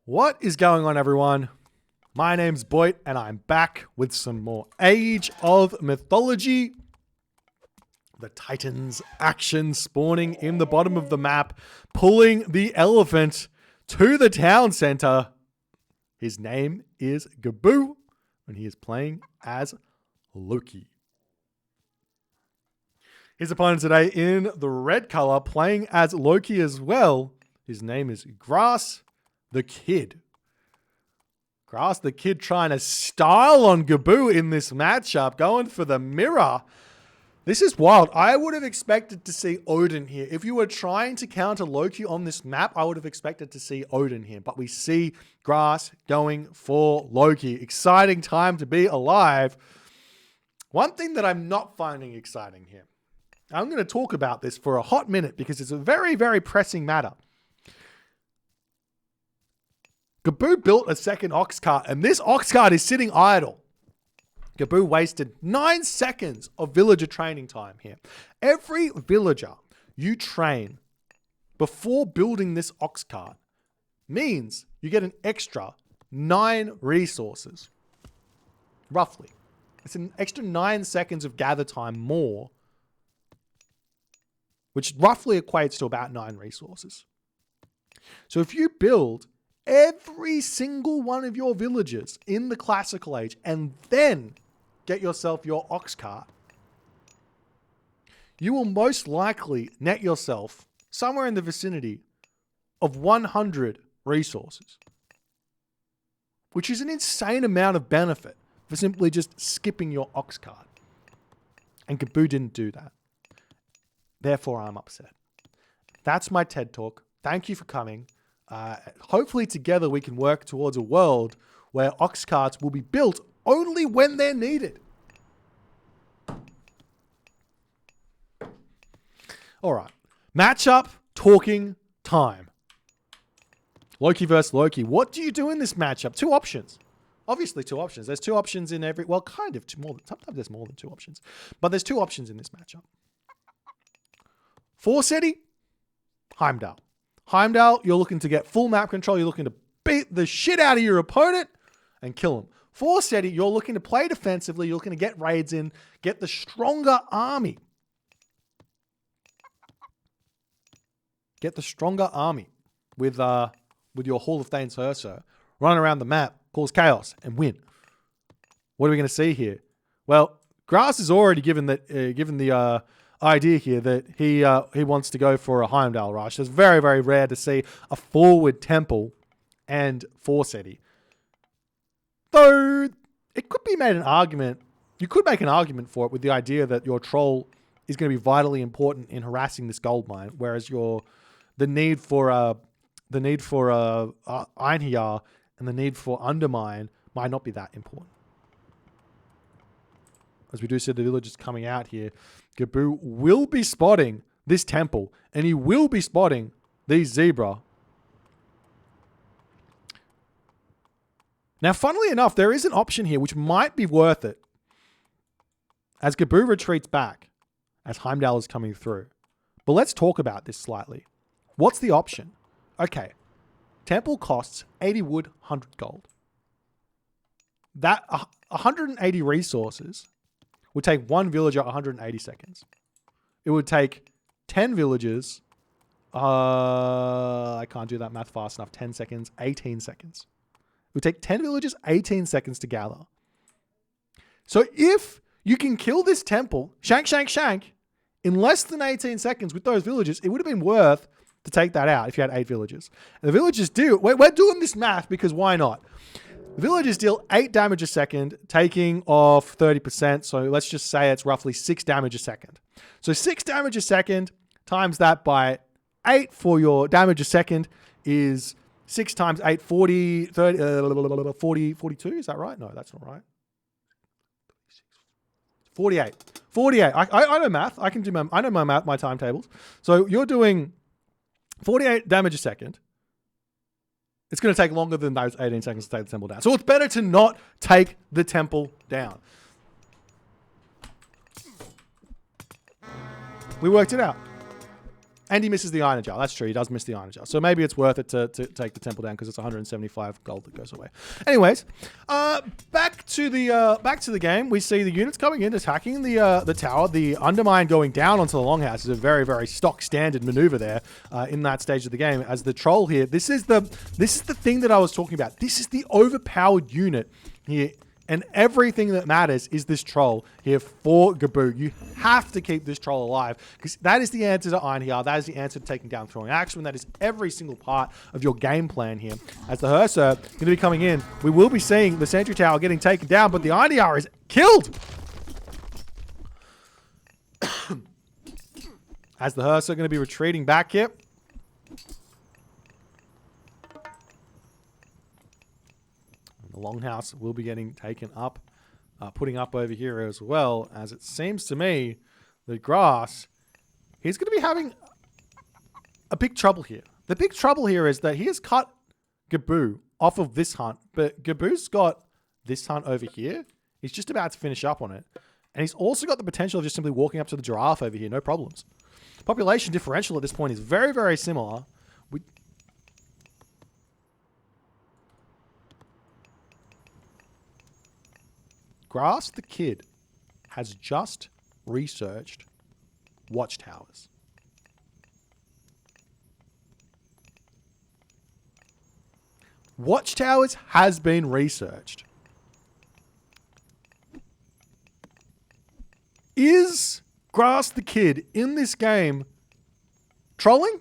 What is going on, everyone? My name's Boit, and I'm back with some more Age of Mythology. The Titans action spawning in the bottom of the map, pulling the elephant to the town center. His name is Gaboo, and he is playing as Loki. His opponent today in the red color, playing as Loki as well. His name is Grass the Kid. Grass the Kid trying to style on Gaboo in this matchup, going for the mirror. This is wild. I would have expected to see Odin here. If you were trying to counter Loki on this map, I would have expected to see Odin here. But we see Grass going for Loki. Exciting time to be alive. One thing that I'm not finding exciting here. I'm going to talk about this for a hot minute because it's a very, very pressing matter. Gaboo built a second ox cart, and this ox cart is sitting idle. Gaboo wasted 9 seconds of villager training time here. Every villager you train before building this ox cart means you get an extra 9 resources. Roughly. It's an extra 9 seconds of gather time more, which roughly equates to about 9 resources. So if you build every single one of your villagers in the classical age and then get yourself your ox cart, you will most likely net yourself somewhere in the vicinity of 100 resources, which is an insane amount of benefit for simply just skipping your ox cart. And Gaboo didn't do that. Therefore, I'm upset. That's my TED Talk. Thank you for coming. Hopefully together we can work towards a world where ox carts will be built only when they're needed. All right. Matchup talking time. Loki versus Loki. What do you do in this matchup? 2 options. Obviously 2 options. There's 2 options in every... Well, kind of. Sometimes there's more than 2 options. But there's 2 options in this matchup. Forseti, Heimdall. Heimdall, you're looking to get full map control. You're looking to beat the shit out of your opponent and kill him. Forseti, you're looking to play defensively. You're looking to get raids in, get the stronger army. Get the stronger army with your Hall of Thanes Herso. Run around the map, cause chaos, and win. What are we going to see here? Well, Grass has already given the idea here that he wants to go for a Heimdall rush. It's very, very rare to see a forward temple and Forseti. Though it could be made an argument, you could make an argument for it with the idea that your troll is going to be vitally important in harassing this gold mine, whereas the need for Einhjar and the need for Undermine might not be that important. As we do see the villagers coming out here, Gaboo will be spotting this temple, and he will be spotting these zebra. Now, funnily enough, there is an option here which might be worth it as Gaboo retreats back as Heimdall is coming through. But let's talk about this slightly. What's the option? Okay, temple costs 80 wood, 100 gold. That 180 resources would take 1 villager 180 seconds. It would take 10 villagers. I can't do that math fast enough. 10 seconds, 18 seconds. It would take 10 villagers 18 seconds to gather. So if you can kill this temple, shank, in less than 18 seconds with those villagers, it would have been worth to take that out if you had 8 villagers. And the villagers do. We're doing this math because why not? Villagers deal 8 damage a second, taking off 30%. So let's just say it's roughly 6 damage a second. So 6 damage a second times that by 8 for your damage a second is 6 times 8, 40, 30, 40, 42. Is that right? No, that's not right. 48. 48. I know math. I know my math, my timetables. So you're doing 48 damage a second. It's going to take longer than those 18 seconds to take the temple down. So it's better to not take the temple down. We worked it out. And he misses the Iron Jar. That's true. He does miss the Iron Jar. So maybe it's worth it to take the temple down because it's 175 gold that goes away. Anyways, back to the game. We see the units coming in, attacking the tower. The Undermine going down onto the Longhouse is a very, very stock standard maneuver there in that stage of the game. As the Troll here, this is the thing that I was talking about. This is the overpowered unit here. And everything that matters is this Troll here for Gaboo. You have to keep this Troll alive because that is the answer to Iron Heart. That is the answer to taking down throwing action. That is every single part of your game plan here. As the Hearser going to be coming in, we will be seeing the Sentry Tower getting taken down, but the Iron Heart is killed. As the Hearser going to be retreating back here. The Longhouse will be getting taken up, putting up over here as well, as it seems to me that Grass, he's going to be having a big trouble here. The big trouble here is that he has cut Gaboo off of this hunt, but Gaboo's got this hunt over here. He's just about to finish up on it. And he's also got the potential of just simply walking up to the Giraffe over here, no problems. Population differential at this point is very, very similar. Grass the Kid has just researched watchtowers. Watchtowers has been researched. Is Grass the Kid in this game trolling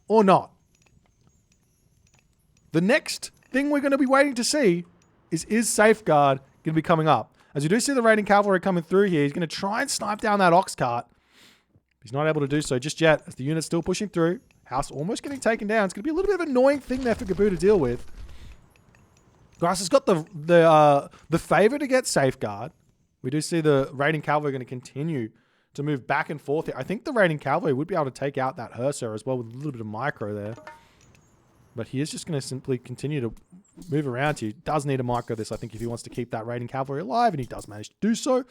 or not? The next thing we're going to be waiting to see is Safeguard going to be coming up. As you do see the raiding cavalry coming through here, he's going to try and snipe down that ox cart. He's not able to do so just yet, as the unit's still pushing through. House almost getting taken down. It's going to be a little bit of an annoying thing there for Gaboo to deal with. Grass has got the favor to get Safeguard. We do see the raiding cavalry going to continue to move back and forth here. I think the raiding cavalry would be able to take out that Hearser as well with a little bit of micro there. But he is just going to simply continue to move around here. He does need a micro this, I think, if he wants to keep that raiding cavalry alive, and he does manage to do so.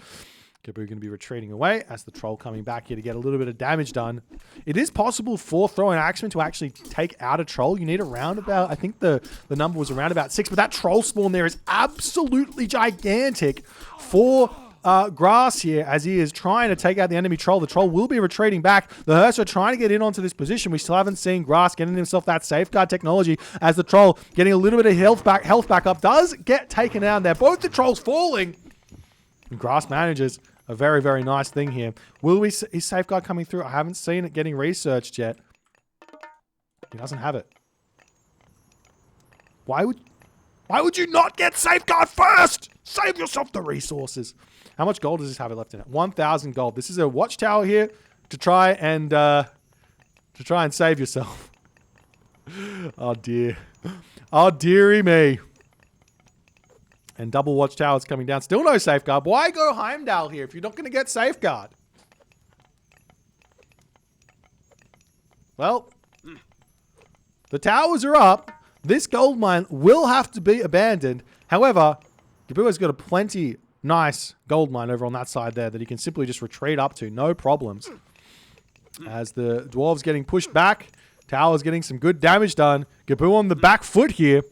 Gaboo going to be retreating away as the Troll coming back here to get a little bit of damage done. It is possible for throwing axemen to actually take out a Troll. You need around about, I think the number was around about 6, but that Troll spawn there is absolutely gigantic for Grass here, as he is trying to take out the enemy Troll. The Troll will be retreating back. The Hearser are trying to get in onto this position. We still haven't seen Grass getting himself that Safeguard technology, as the Troll getting a little bit of health back up does get taken down there. Both the Trolls falling. And Grass manages a very, very nice thing here. Is Safeguard coming through? I haven't seen it getting researched yet. He doesn't have it. Why would you not get Safeguard first? Save yourself the resources. How much gold does this have left in it? 1,000 gold. This is a watchtower here to try and save yourself. Oh dear. Oh dearie me. And double watchtowers coming down. Still no Safeguard. Why go Heimdall here if you're not going to get Safeguard? Well, the towers are up. This gold mine will have to be abandoned. However, Gaboo has got a plenty nice gold mine over on that side there that he can simply just retreat up to. No problems. As the dwarves getting pushed back. Tower's getting some good damage done. Gaboo on the back foot here.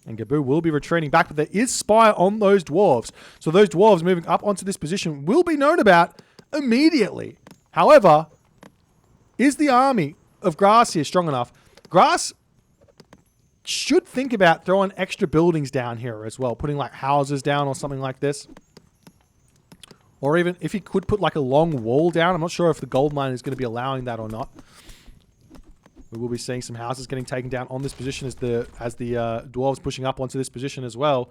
And Gaboo will be retreating back, but there is spy on those dwarves. So those dwarves moving up onto this position will be known about immediately. However, is the army of Grass here strong enough? Grass should think about throwing extra buildings down here as well, putting like houses down or something like this. Or even if he could put like a long wall down. I'm not sure if the gold mine is going to be allowing that or not. We will be seeing some houses getting taken down on this position as the dwarves pushing up onto this position as well.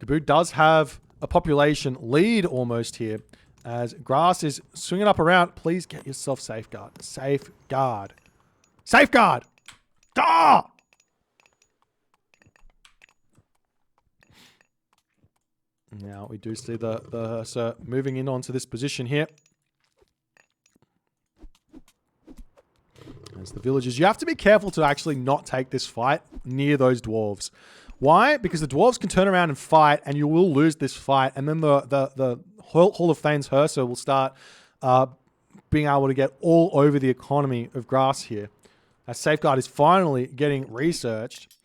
Gaboo does have a population lead almost here as Grass is swinging up around. Please get yourself Safeguard. Safeguard. Safeguard! Ah! Now we do see the Hearser moving in onto this position here. As the villagers, you have to be careful to actually not take this fight near those dwarves. Why? Because the dwarves can turn around and fight, and you will lose this fight. And then the Hall of Thane's Hearser will start being able to get all over the economy of grass here. As Safeguard is finally getting researched.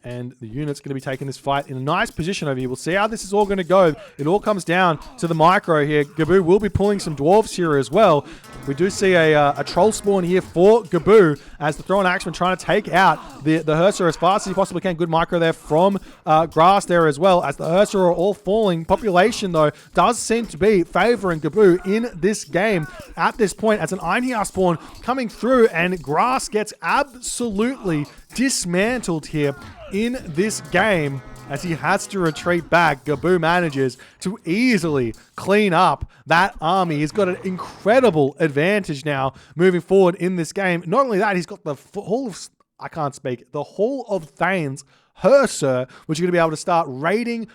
And the unit's going to be taking this fight in a nice position over here. We'll see how this is all going to go. It all comes down to the micro here. Gaboo will be pulling some dwarves here as well. We do see a troll spawn here for Gaboo as the Thrown Axeman trying to take out the Herser as fast as he possibly can. Good micro there from Grass there as well as the Herser are all falling. Population, though, does seem to be favoring Gaboo in this game at this point as an Einhjar spawn coming through and Grass gets absolutely dismantled here in this game as he has to retreat back. Gaboo manages to easily clean up that army. He's got an incredible advantage now moving forward in this game. Not only that, he's got the whole of, I can't speak, the whole of Thane's Herser, which are going to be able to start raiding,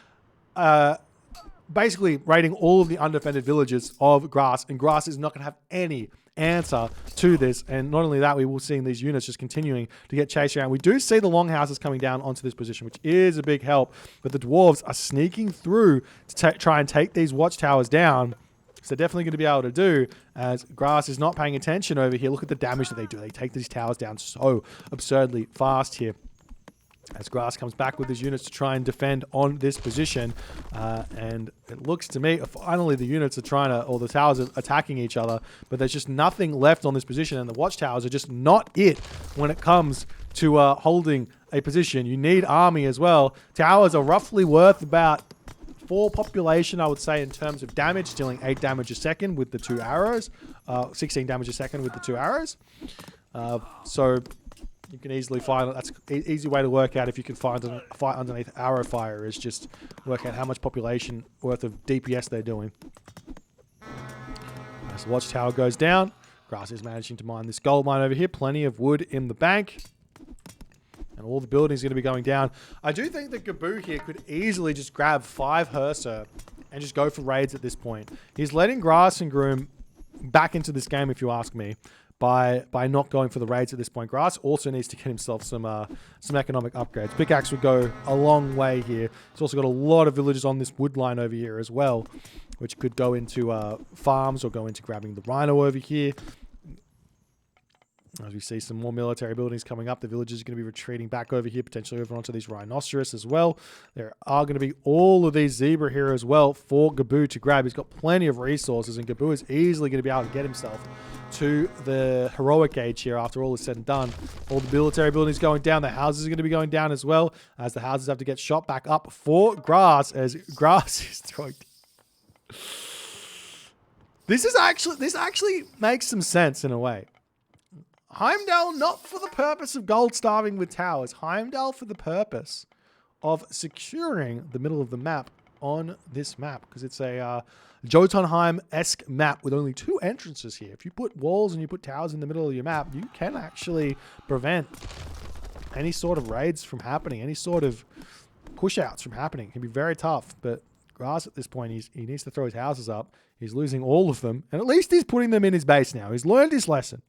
basically raiding all of the undefended villages of Grass, and Grass is not going to have any answer to this. And not only that, we will see these units just continuing to get chased around. We do see the longhouses coming down onto this position, which is a big help, but the dwarves are sneaking through to try and take these watchtowers down. So they're definitely going to be able to do, as Grass is not paying attention over here. Look at the damage that they do. They take these towers down so absurdly fast here. As Grass comes back with his units to try and defend on this position. And it looks to me, finally the units are trying to, or the towers are attacking each other, but there's just nothing left on this position, and the watchtowers are just not it when it comes to holding a position. You need army as well. Towers are roughly worth about 4 population, I would say, in terms of damage, dealing 8 damage a second with the 2 arrows, 16 damage a second with the 2 arrows. So you can easily find, that's an easy way to work out if you can find a fight underneath arrow fire, is just work out how much population worth of DPS they're doing. As the watchtower goes down, Grass is managing to mine this gold mine over here. Plenty of wood in the bank. And all the buildings are going to be going down. I do think that Gaboo here could easily just grab 5 Herser and just go for raids at this point. He's letting Grass and Groom back into this game, if you ask me, by not going for the raids at this point. Grass also needs to get himself some economic upgrades. Pickaxe would go a long way here. He's also got a lot of villages on this wood line over here as well, which could go into farms or go into grabbing the rhino over here. As we see some more military buildings coming up, the villagers are going to be retreating back over here, potentially over onto these rhinoceros as well. There are going to be all of these zebra here as well for Gaboo to grab. He's got plenty of resources, and Gaboo is easily going to be able to get himself to the heroic age here after all is said and done. All the military buildings going down. The houses are going to be going down as well, as the houses have to get shot back up for Grass, as Grass is throwing... This actually makes some sense in a way. Heimdall not for the purpose of gold starving with towers. Heimdall for the purpose of securing the middle of the map on this map, because it's a Jotunheim-esque map with only 2 entrances here. If you put walls and you put towers in the middle of your map, you can actually prevent any sort of raids from happening, any sort of push-outs from happening. It can be very tough, but Grass at this point, he needs to throw his houses up. He's losing all of them, and at least he's putting them in his base now. He's learned his lesson.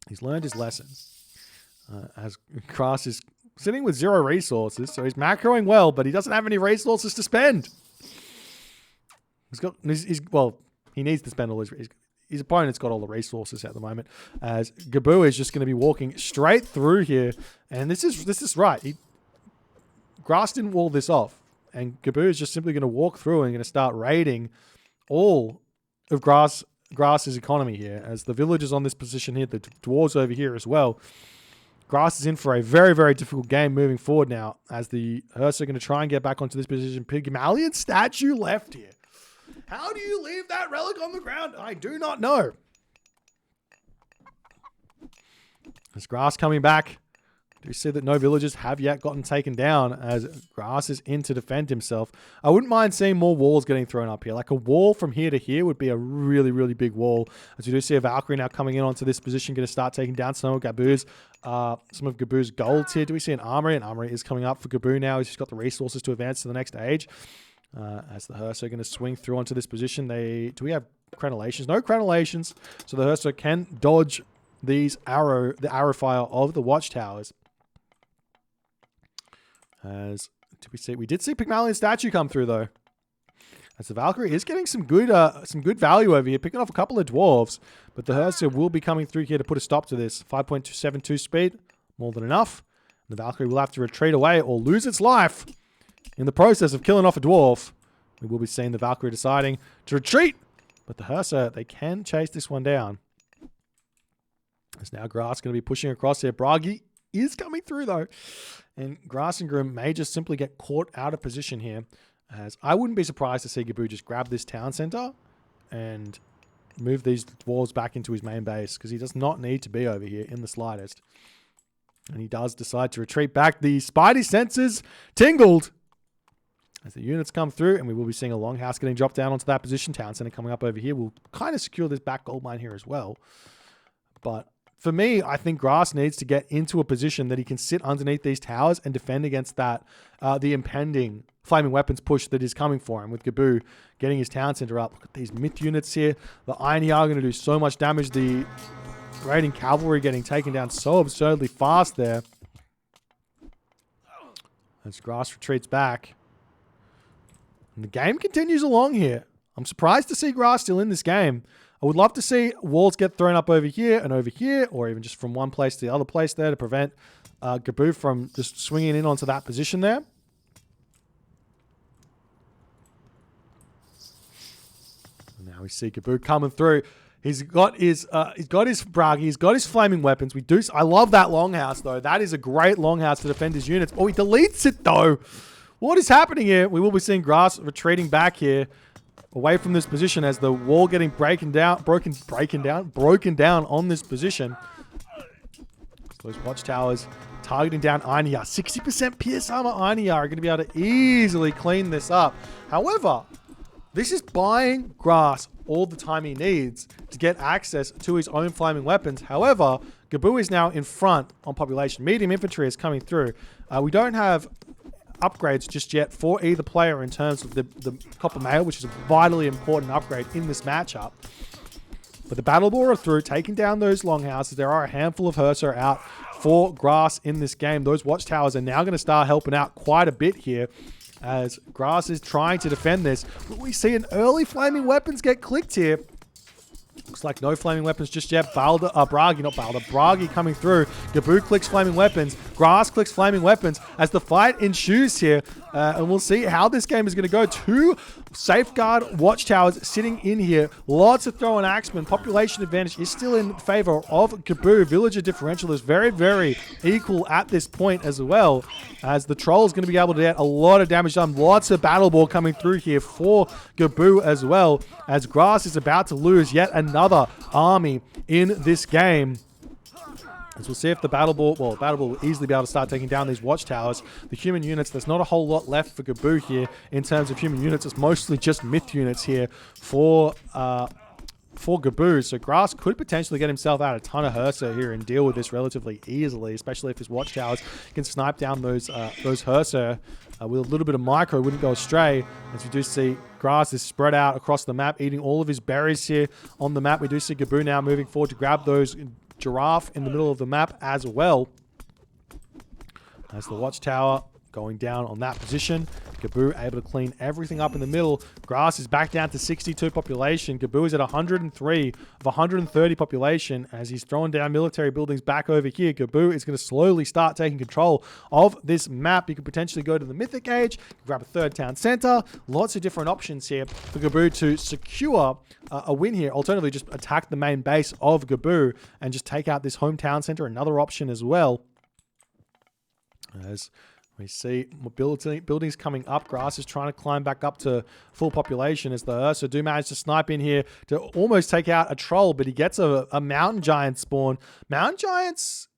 He's learned his lesson. As Grass is sitting with 0 resources, so he's macroing well, but he doesn't have any resources to spend. Well, he needs to spend all his opponent's got all the resources at the moment. As Gaboo is just going to be walking straight through here, and this is right. Grass didn't wall this off, and Gaboo is just simply going to walk through and going to start raiding all of Grass's economy here, as the villagers on this position here, the dwarves over here as well. Grass is in for a very, very difficult game moving forward now, as the Herser are going to try and get back onto this position. Pygmalion statue left here. How do you leave that relic on the ground? I do not know. As Grass coming back, do see that no villagers have yet gotten taken down, as Grass is in to defend himself. I wouldn't mind seeing more walls getting thrown up here. Like a wall from here to here would be a really, really big wall. As we do see a Valkyrie now coming in onto this position, going to start taking down some of Gaboo's golds here. Do we see an armory? An armory is coming up for Gaboo now. He's just got the resources to advance to the next age. As the Herser are going to swing through onto this position. Do we have crenellations? No crenellations. So the Herser can dodge the arrow fire of the watchtowers. We did see Pygmalion statue come through though. As the Valkyrie is getting some good value over here, picking off a couple of dwarves. But the Hearser will be coming through here to put a stop to this. 5.272 speed, more than enough. The Valkyrie will have to retreat away or lose its life in the process of killing off a dwarf. We will be seeing the Valkyrie deciding to retreat. But the Hearser, they can chase this one down. As now Grass going to be pushing across here. Bragi is coming through though. And Grass and Grim may just simply get caught out of position here. As I wouldn't be surprised to see Gaboo just grab this town center and move these dwarves back into his main base, because he does not need to be over here in the slightest. And he does decide to retreat back. The Spidey senses tingled as the units come through, and we will be seeing a longhouse getting dropped down onto that position. Town center coming up over here will kind of secure this back gold mine here as well. But for me, I think Grass needs to get into a position that he can sit underneath these towers and defend against that, the impending flaming weapons push that is coming for him, with Gaboo getting his town center up. Look at these myth units here. The Iron are going to do so much damage. The raiding cavalry getting taken down so absurdly fast there. As Grass retreats back. And the game continues along here. I'm surprised to see Grass still in this game. I would love to see walls get thrown up over here, or even just from one place to the other place there to prevent Gaboo from just swinging in onto that position there. And now we see Gaboo coming through. He's got his Bragi, he's got his flaming weapons. I love that longhouse though. That is a great longhouse to defend his units. Oh, he deletes it though. What is happening here? We will be seeing Grass retreating back here, away from this position, as the wall getting broken down on this position. Those watchtowers targeting down Einiyar. 60% pierce armor Einiyar are going to be able to easily clean this up. However, this is buying Grass all the time he needs to get access to his own flaming weapons. However, Gaboo is now in front on population. Medium infantry is coming through. We don't have upgrades just yet for either player in terms of the copper mail, which is a vitally important upgrade in this matchup. But the battle ball are through, taking down those longhouses. There are a handful of Hearser out for Grass in this game. Those watchtowers are now going to start helping out quite a bit here, as Grass is trying to defend this. But we see an early flaming weapons get clicked here. Looks like no flaming weapons just yet. Bragi coming through. Gaboo clicks flaming weapons. Grass clicks flaming weapons as the fight ensues here. And we'll see how this game is going to go. 2 safeguard watchtowers sitting in here. Lots of throw and axemen. Population advantage is still in favor of Gaboo. Villager differential is very, very equal at this point as well, as the troll is going to be able to get a lot of damage done. Lots of battle ball coming through here for Gaboo as well, as Grass is about to lose yet another army in this game. As we'll see if the battle ball will easily be able to start taking down these watchtowers. The human units, there's not a whole lot left for Gaboo here in terms of human units. It's mostly just myth units here for Gaboo. So Grass could potentially get himself out a ton of Hearser here and deal with this relatively easily, especially if his watchtowers can snipe down those Hearser with a little bit of micro. Wouldn't go astray, as we do see Grass is spread out across the map, eating all of his berries here on the map. We do see Gaboo now moving forward to grab those giraffe in the middle of the map as well, as the watchtower going down on that position. Gaboo able to clean everything up in the middle. Grass is back down to 62 population. Gaboo is at 103 of 130 population, as he's throwing down military buildings back over here. Gaboo is going to slowly start taking control of this map. You could potentially go to the Mythic Age, grab a third town center. Lots of different options here for Gaboo to secure a win here. Alternatively, just attack the main base of Gaboo and just take out this hometown center. Another option as well, as we see buildings coming up. Grass is trying to climb back up to full population, as the Ursa do manage to snipe in here to almost take out a troll, but he gets a mountain giant spawn. Mountain giants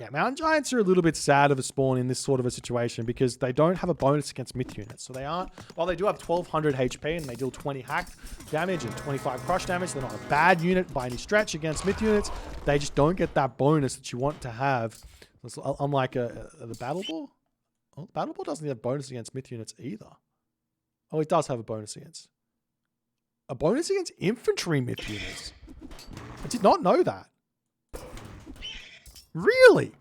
are a little bit sad of a spawn in this sort of a situation, because they don't have a bonus against myth units. So they aren't, while they do have 1200 HP and they deal 20 hack damage and 25 crush damage, they're not a bad unit by any stretch against myth units. They just don't get that bonus that you want to have. Unlike the Battle Ball. Oh, the Battle Ball doesn't have bonus against myth units either. Oh, it does have a bonus against infantry myth units. I did not know that. Really?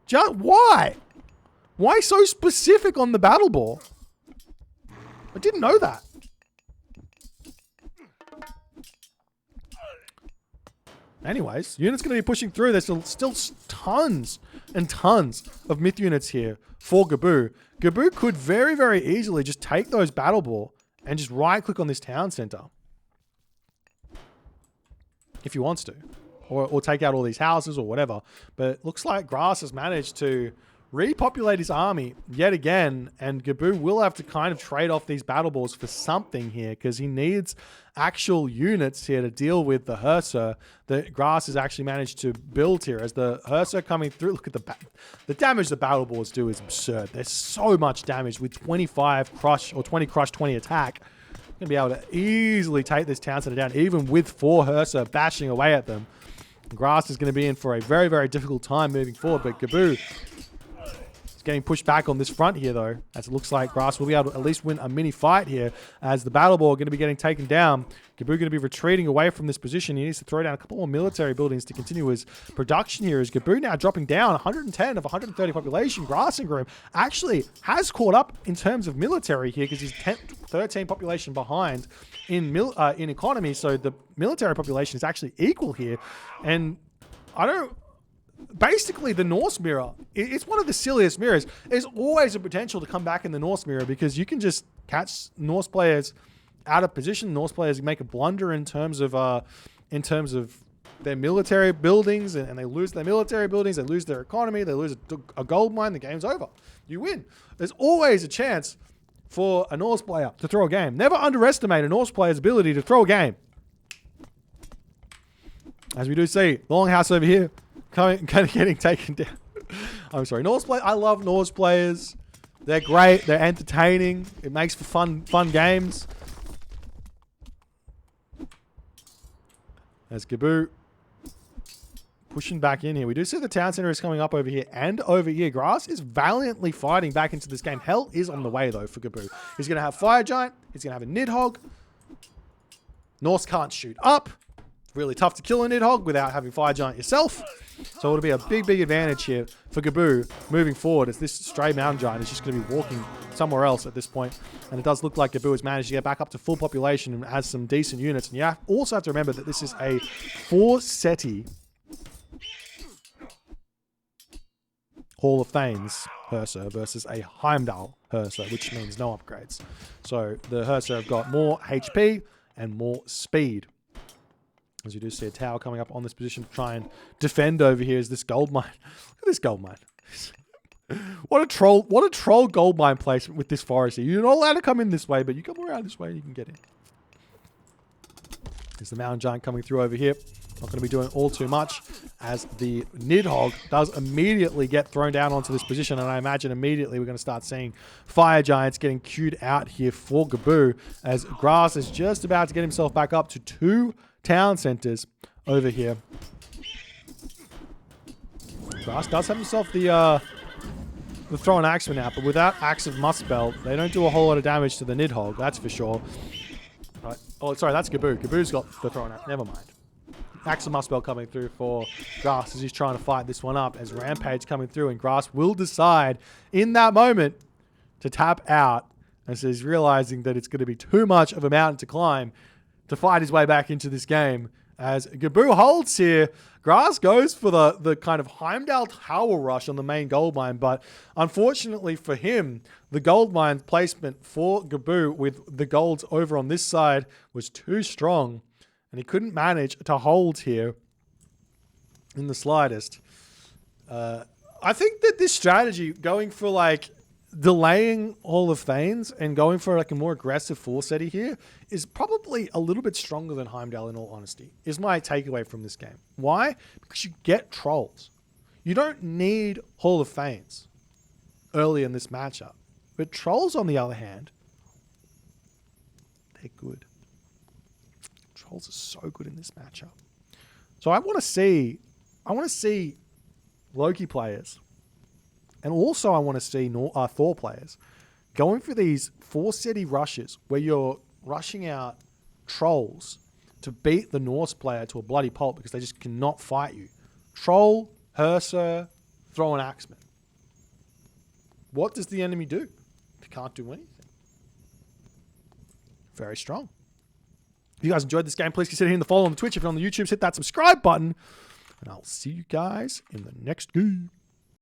Why? Why so specific on the Battle Ball? I didn't know that. Anyways, units going to be pushing through. There's still tons and tons of myth units here for Gaboo. Gaboo could very, very easily just take those battle ball and just right-click on this town center. If he wants to. Or take out all these houses or whatever. But it looks like Grass has managed to repopulate his army yet again, and Gaboo will have to kind of trade off these battle balls for something here, because he needs actual units here to deal with the Hearser that Grass has actually managed to build here. As the Hearser coming through, look at the damage the battle balls do is absurd. There's so much damage with 25 crush, or 20 crush, 20 attack. Going to be able to easily take this town center down, even with 4 Hearser bashing away at them. Grass is going to be in for a very, very difficult time moving forward, but Gaboo getting pushed back on this front here, though, as it looks like Grass will be able to at least win a mini fight here, as the battle ball are going to be getting taken down. Gaboo going to be retreating away from this position. He needs to throw down a couple more military buildings to continue his production here, as Gaboo now dropping down 110 of 130 population. Grass and Groom actually has caught up in terms of military here, because he's 13 population behind in economy, so the military population is actually equal here. And basically, the Norse mirror, it's one of the silliest mirrors. There's always a potential to come back in the Norse mirror, because you can just catch Norse players out of position. Norse players make a blunder in terms of their military buildings, and they lose their military buildings, they lose their economy, they lose a gold mine, the game's over. You win. There's always a chance for a Norse player to throw a game. Never underestimate a Norse player's ability to throw a game. As we do see, the Longhouse over here, kind of getting taken down. I'm sorry. I love Norse players. They're great. They're entertaining. It makes for fun games. As Gaboo pushing back in here. We do see the town center is coming up over here and over here. Grass is valiantly fighting back into this game. Hell is on the way, though, for Gaboo. He's going to have Fire Giant. He's going to have a Nidhogg. Norse can't shoot up. Really tough to kill a Nidhogg without having Fire Giant yourself. So it'll be a big advantage here for Gaboo moving forward, as this stray Mountain Giant is just going to be walking somewhere else at this point. And it does look like Gaboo has managed to get back up to full population and has some decent units. And you also have to remember that this is a 4-seti Hall of Thanes Hearser versus a Heimdall Hearser, which means no upgrades. So the Hearser have got more HP and more speed. As you do see a tower coming up on this position to try and defend over here is this gold mine. Look at this gold mine. What a troll gold mine placement with this forest here. You're not allowed to come in this way, but you come around this way and you can get in. There's the Mountain Giant coming through over here. Not going to be doing all too much, as the Nidhogg does immediately get thrown down onto this position, and I imagine immediately we're going to start seeing Fire Giants getting queued out here for Gaboo, as Grass is just about to get himself back up to 2 town centers over here. Grass does have himself the throw an axeman out, but without Axe of Muspel, they don't do a whole lot of damage to the Nidhogg, that's for sure. Right. Oh, sorry, that's Gaboo. Gaboo's got the throw an axe. Never mind. Axe of Muspel coming through for Grass as he's trying to fight this one up, as Rampage coming through, and Grass will decide in that moment to tap out, as he's realizing that it's going to be too much of a mountain to climb to fight his way back into this game. As Gaboo holds here, Grass goes for the kind of Heimdall Tower Rush on the main gold mine, but unfortunately for him, the gold mine placement for Gaboo with the golds over on this side was too strong, and he couldn't manage to hold here in the slightest. I think that this strategy, going for like delaying Hall of Thanes and going for like a more aggressive 4-seti here, is probably a little bit stronger than Heimdall, in all honesty, is my takeaway from this game. Why? Because you get trolls. You don't need Hall of Thanes early in this matchup. But trolls, on the other hand, they're good. Trolls are so good in this matchup. So I want to see Loki players, and also I want to see Thor players going for these 4-seti rushes where you're rushing out trolls to beat the Norse player to a bloody pulp because they just cannot fight you. Troll, Hearser, throw an axeman. What does the enemy do? They can't do anything. Very strong. If you guys enjoyed this game, please consider hitting the follow on the Twitch. If you're on the YouTube, hit that subscribe button. And I'll see you guys in the next game.